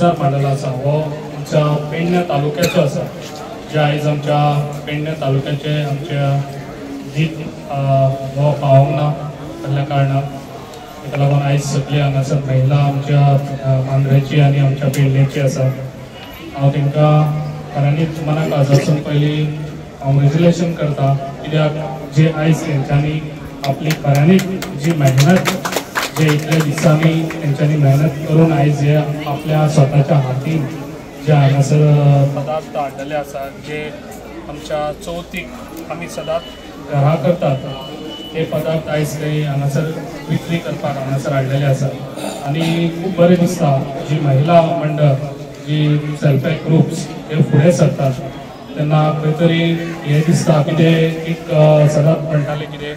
बाजार मांडला आसा हो आमच्या पेडण्या तालुक्याचो आसा, जे आयज आमच्या पेडण्या तालुक्याचे आमच्या दीत हो पावोंक ना जाल्ल्या कारणान ताका लागून आयज सगळी हांगासर महिला आमच्या मांद्रेची आनी आमच्या पेडणेची आसा। हांव तांकां खऱ्यांनीच मनाक आजून पयलीं कॉंग्रेच्युलेशन करता, कित्याक जे आयज तेंच्यांनी आपली खऱ्यांनीच जी मेहनत जे इतल्या दिसांनी तेंच्यांनी मेहनत करून आयज हे आपल्या स्वताच्या हातीन जे हांगासर पदार्थ हाडलेले आसा, जे आमच्या चवथीक आमी सदांच घरा करतात, हे पदार्थ आयज ते हांगासर विक्री करपाक हांगासर हाडलेले आसा। आनी खूब बरें दिसता जी महिला मंडळ जी सेल्फ हेल्प ग्रुप्स हे फुडें सरतात तेन्ना खंय तरी हे दिसता की ते एक सदांच म्हणटाले कितें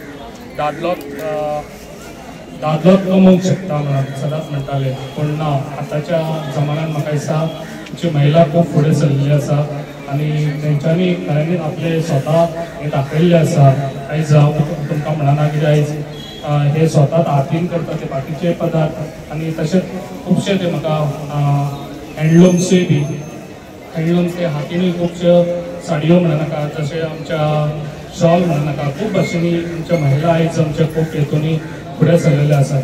दादलोच कमोवंक शकता म्हणून सदांच म्हणटाले, पूण ना, आतांच्या जमान्यान म्हाका दिसता जी महिला खूब फुडें सरलेली आसा आनी तेंच्यांनी खऱ्यांनीच आपले स्वता हे दाखयल्लें आसा। आयज हांव तुमकां म्हणना कितें आयज हे स्वता हातीन करता ते बाकीचे पदार्थ आनी तशेंच खुबशे ते म्हाका हँडलूम्सूय बी हँडलूम्स ते हातीनूय खुबश्यो साडयो म्हणनाका, तशें आमच्या शॉल म्हणनाका, खूब भाशेनी आमच्या महिला आयज आमच्या खूब हेतूनी फुडें सरलेले आसा।